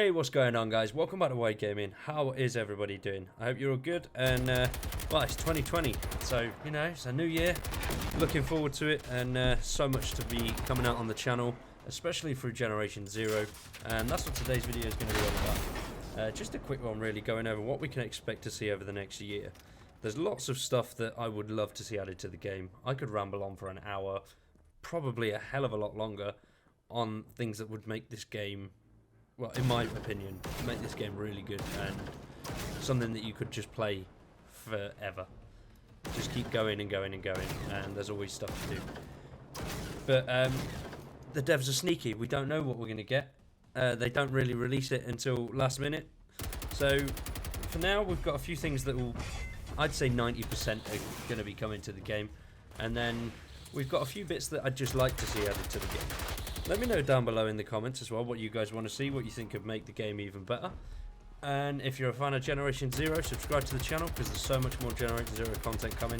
Hey, what's going on, guys? Welcome back to Wade Gaming. How is everybody doing? I hope you're all good. And well, it's 2020, so you know it's a new year. Looking forward to it, and so much to be coming out on the channel, especially through Generation Zero. And that's what today's video is going to be all about. Just a quick one, really, going over what we can expect to see over the next year. There's lots of stuff that I would love to see added to the game. I could ramble on for an hour, probably a hell of a lot longer, on things that would make this game, well, in my opinion, make this game really good and something that you could just play forever. Just keep going and going and going, and there's always stuff to do. But the devs are sneaky. We don't know what we're going to get. They don't really release it until last minute. So for now, we've got a few things that will, I'd say 90% are going to be coming to the game. And then we've got a few bits that I'd just like to see added to the game. Let me know down below in the comments as well what you guys want to see, what you think could make the game even better. And if you're a fan of Generation Zero, subscribe to the channel because there's so much more Generation Zero content coming.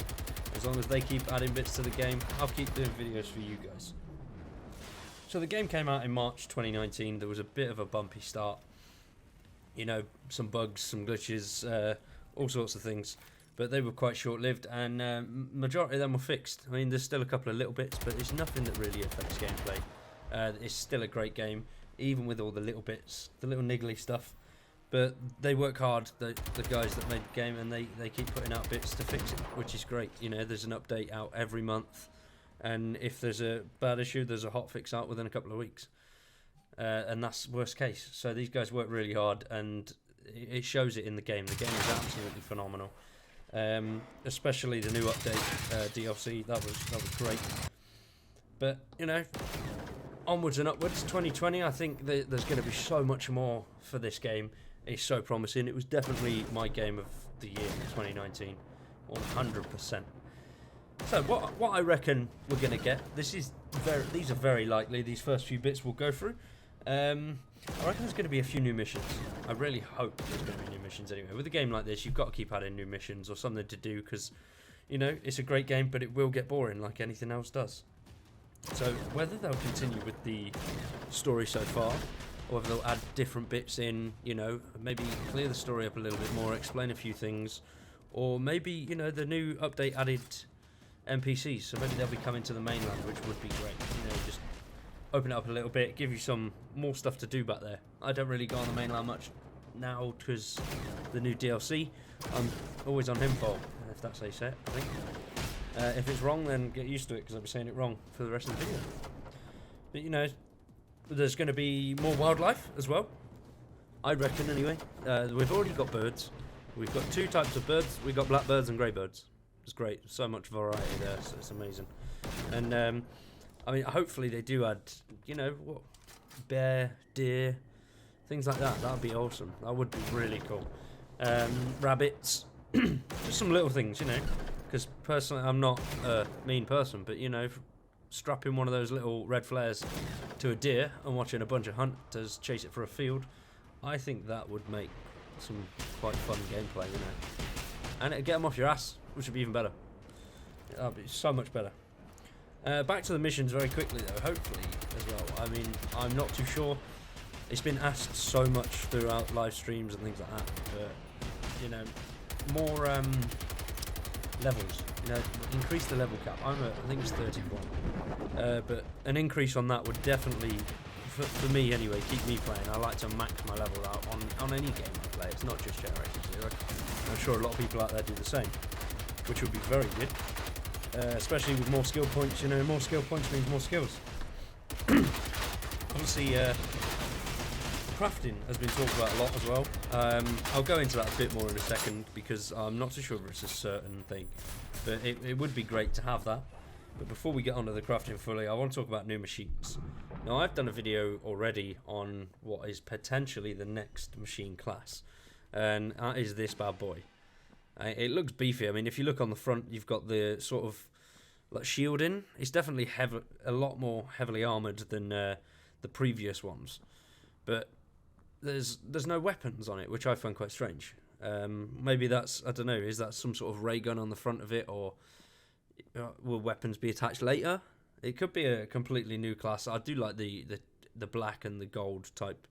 As long as they keep adding bits to the game, I'll keep doing videos for you guys. So the game came out in March 2019. There was a bit of a bumpy start. You know, some bugs, some glitches, all sorts of things. But they were quite short-lived, and majority of them were fixed. I mean, there's still a couple of little bits, but it's nothing that really affects gameplay. It's still a great game, even with all the little bits, the little niggly stuff. But they work hard, the guys that made the game, and they keep putting out bits to fix it, which is great. You know, there's an update out every month, and if there's a bad issue, there's a hot fix out within a couple of weeks. And that's worst case. So these guys work really hard, and it shows it in the game. The game is absolutely phenomenal. Especially the new update, DLC, that was great. But, you know, onwards and upwards, 2020, I think there's going to be so much more for this game. It's so promising. It was definitely my game of the year, 2019, 100%. So what I reckon we're going to get, these are very likely, these first few bits we'll go through. I reckon there's going to be a few new missions. I really hope there's going to be new missions anyway. With a game like this, you've got to keep adding new missions or something to do because, you know, it's a great game, but it will get boring like anything else does. So whether they'll continue with the story so far, or whether they'll add different bits in, you know, maybe clear the story up a little bit more, explain a few things, or maybe, you know, the new update added NPCs, so maybe they'll be coming to the mainland, which would be great. You know, just open it up a little bit, give you some more stuff to do back there. I don't really go on the mainland much now because the new DLC, I'm always on Info, if that's how you say it, I think. If it's wrong, then get used to it because I'll be saying it wrong for the rest of the video. But you know, there's going to be more wildlife as well, I reckon anyway. We've already got birds. We've got two types of birds. We've got blackbirds and grey birds. It's great. So much variety there, so it's amazing. And I mean, hopefully they do add, you know, what, bear, deer, things like that. That would be awesome. That would be really cool. Rabbits, just some little things, you know. Because personally, I'm not a mean person, but you know, strapping one of those little red flares to a deer and watching a bunch of hunters chase it for a field, I think that would make some quite fun gameplay, you know. And it'd get them off your ass, which would be even better. That'd be so much better. Back to the missions very quickly, though, hopefully, as well. I mean, I'm not too sure. It's been asked so much throughout live streams and things like that, but, you know, more levels, you know, increase the level cap. I think it's 31, but an increase on that would definitely, for me anyway, keep me playing. I like to max my level out on any game I play. It's not just Generation Zero. I'm sure a lot of people out there do the same, which would be very good, especially with more skill points. You know, more skill points means more skills. Obviously, crafting has been talked about a lot as well. I'll go into that a bit more in a second because I'm not too sure if it's a certain thing, but it would be great to have that. But before we get onto the crafting fully, I want to talk about new machines. Now, I've done a video already on what is potentially the next machine class, and that is this bad boy. It looks beefy. I mean, if you look on the front, you've got the sort of like shielding. It's definitely a lot more heavily armoured than the previous ones, but there's no weapons on it, which I find quite strange. Maybe that's, I don't know, is that some sort of ray gun on the front of it, or will weapons be attached later? It could be a completely new class. I do like the black and the gold type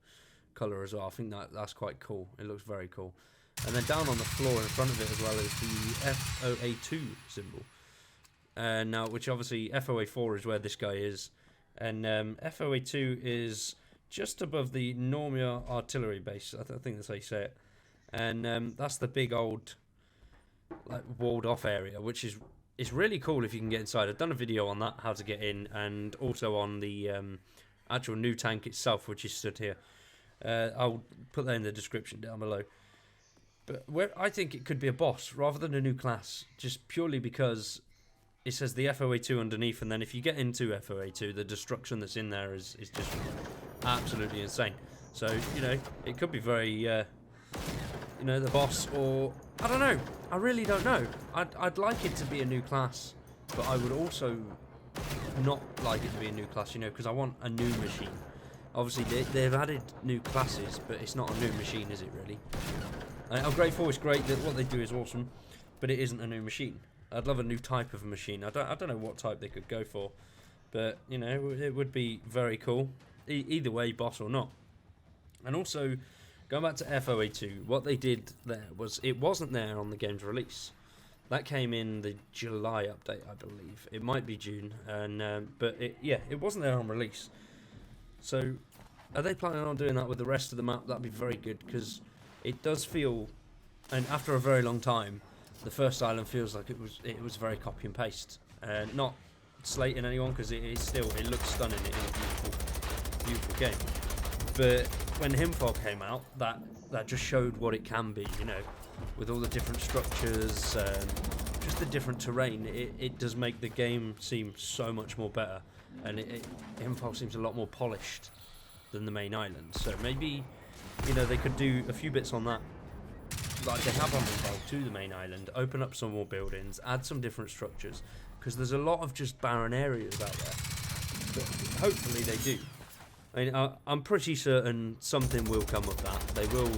colour as well. I think that's quite cool. It looks very cool. And then down on the floor in front of it as well is the FOA2 symbol. Now, which obviously FOA4 is where this guy is, and FOA2 is just above the Normia artillery base. I think that's how you say it. And that's the big old, like, walled off area, which is really cool if you can get inside. I've done a video on that, how to get in, and also on the actual new tank itself, which is stood here. I'll put that in the description down below. But where I think it could be a boss rather than a new class, just purely because it says the FOA2 underneath, and then if you get into FOA2, the destruction that's in there is just absolutely insane. So, you know, it could be very, you know, the boss, or I don't know. I really don't know. I'd like it to be a new class, but I would also not like it to be a new class, you know, because I want a new machine. Obviously, they've added new classes, but it's not a new machine, is it really? Upgrade 4 is great, that what they do is awesome, but it isn't a new machine. I'd love a new type of machine. I don't know what type they could go for, but, you know, it would be very cool. Either way, boss or not. And also, going back to FOA2, what they did there was, it wasn't there on the game's release. That came in the July update, I believe. It might be June, and but it wasn't there on release. So, are they planning on doing that with the rest of the map? That'd be very good, because it does feel, and after a very long time, the first island feels like it was very copy and paste. Not slating anyone, because it looks stunning. It is a beautiful game. But when Himfog came out, that just showed what it can be, you know, with all the different structures, just the different terrain. It does make the game seem so much more better, and Himfog seems a lot more polished than the main island. So maybe, you know, they could do a few bits on that, like they have on Himfog, to the main island, open up some more buildings, add some different structures, because there's a lot of just barren areas out there. But hopefully they do. I mean, I'm pretty certain something will come of that. They will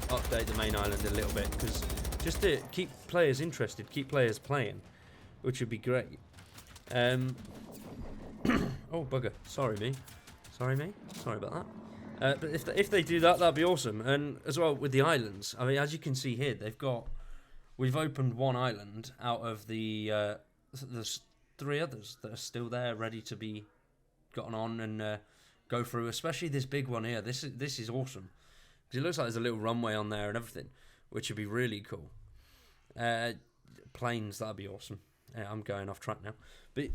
update the main island a little bit, because just to keep players interested, keep players playing, which would be great. Oh, bugger. Sorry, me. Sorry about that. But if they do that, that'd be awesome. And as well with the islands, I mean, as you can see here, we've opened one island out of there's 3 others that are still there, ready to be gotten on and go through. Especially this big one here. This is awesome, because it looks like there's a little runway on there and everything, which would be really cool. Planes, that'd be awesome. Yeah, I'm going off track now, but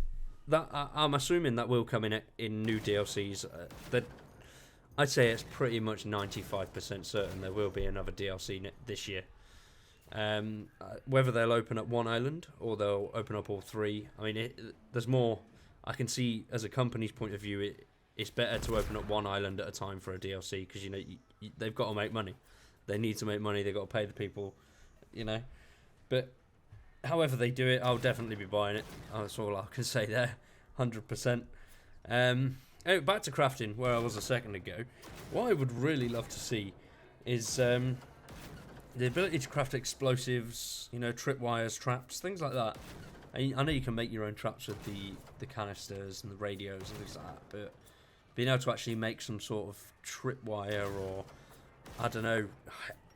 I'm assuming that will come in new DLCs. That I'd say it's pretty much 95% certain there will be another DLC this year. Whether they'll open up one island or they'll open up all 3, I mean, there's more. I can see, as a company's point of view, it's better to open up one island at a time for a DLC, because, you know, they've got to make money. They need to make money. They've got to pay the people, you know. But however they do it, I'll definitely be buying it. That's all I can say there, 100%. Back to crafting, where I was a second ago. What I would really love to see is the ability to craft explosives, you know, tripwires, traps, things like that. I know you can make your own traps with the canisters and the radios and things like that, but being able to actually make some sort of tripwire, or, I don't know,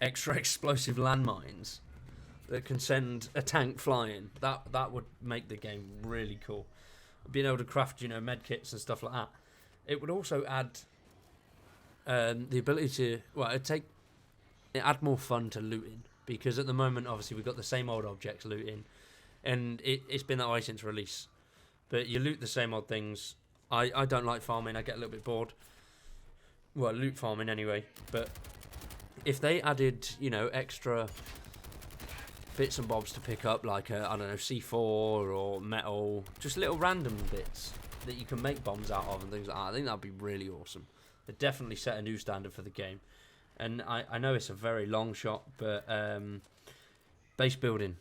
extra explosive landmines that can send a tank flying, that would make the game really cool. Being able to craft, you know, medkits and stuff like that. It would also add the ability to, well, it add more fun to looting, because at the moment, obviously, we've got the same old objects looting, and it's been that way since release. But you loot the same old things. I don't like farming. I get a little bit bored. Well, loot farming anyway. But if they added, you know, extra bits and bobs to pick up, like, I don't know, C4 or metal, just little random bits that you can make bombs out of and things like that, I think that'd be really awesome. It'd definitely set a new standard for the game. And I know it's a very long shot, but base building,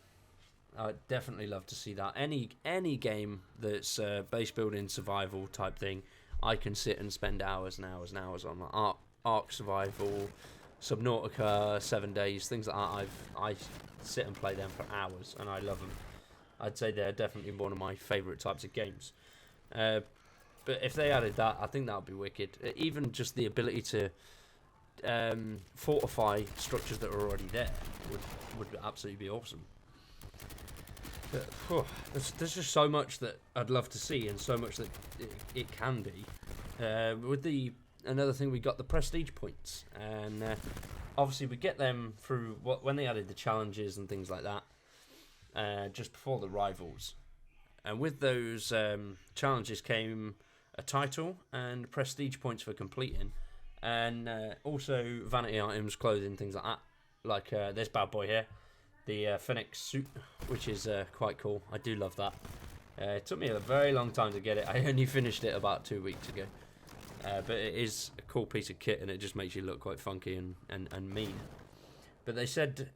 I'd definitely love to see that. Any game that's base building survival type thing, I can sit and spend hours and hours and hours on. Like Ark Survival, Subnautica, 7 Days, things like that. I sit and play them for hours, and I love them. I'd say they're definitely one of my favourite types of games. But if they added that, I think that would be wicked. Even just the ability to fortify structures that are already there would absolutely be awesome. But, there's just so much that I'd love to see, and so much that it can be. Another thing, we got the prestige points, and obviously we get them through when they added the challenges and things like that, just before the rivals. And with those challenges came a title and prestige points for completing, and also vanity items, clothing, things like that. Like this bad boy here, the Phoenix suit, which is quite cool. I do love that. It took me a very long time to get it. I only finished it about 2 weeks ago. But it is a cool piece of kit, and it just makes you look quite funky and mean. But they said,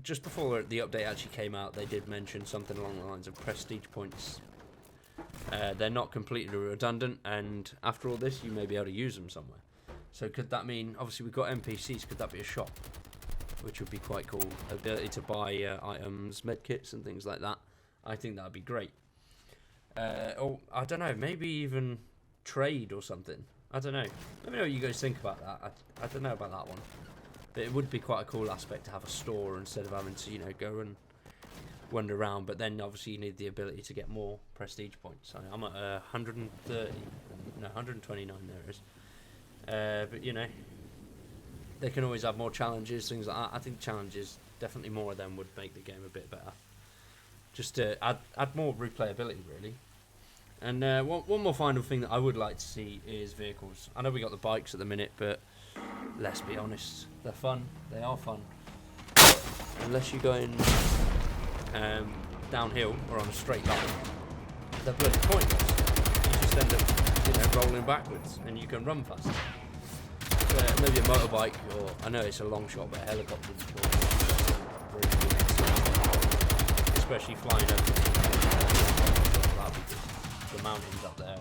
just before the update actually came out, they did mention something along the lines of prestige points. They're not completely redundant, and after all this, you may be able to use them somewhere. So could that mean, obviously we've got NPCs, could that be a shop? Which would be quite cool. Ability to buy items, medkits and things like that. I think that would be great. Or, I don't know, maybe even trade or something. I don't know. Let me know what you guys think about that. I don't know about that one. But it would be quite a cool aspect to have a store instead of having to, go and wander around. But then obviously you need the ability to get more prestige points. So I'm at 130, no, 129 there it is. But they can always have more challenges, things like that. I think challenges, definitely more of them would make the game a bit better. Just to add more replayability, really. And one more final thing that I would like to see is vehicles. I know we got the bikes at the minute, but let's be honest, they're fun. They are fun. But unless you're going downhill or on a straight line, they're bloody pointless. You just end up, rolling backwards, and you can run faster. Maybe a motorbike, or I know it's a long shot, but a helicopter would be cool. Especially flying over the mountains up there.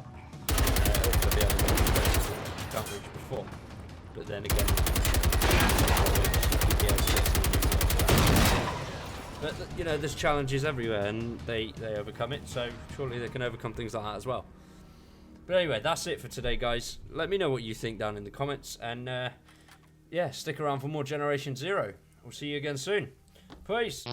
Also be able to go to places that you can't reach before. But then again, but there's challenges everywhere, and they overcome it. So surely they can overcome things like that as well. But anyway, that's it for today, guys. Let me know what you think down in the comments. And, stick around for more Generation Zero. We'll see you again soon. Peace.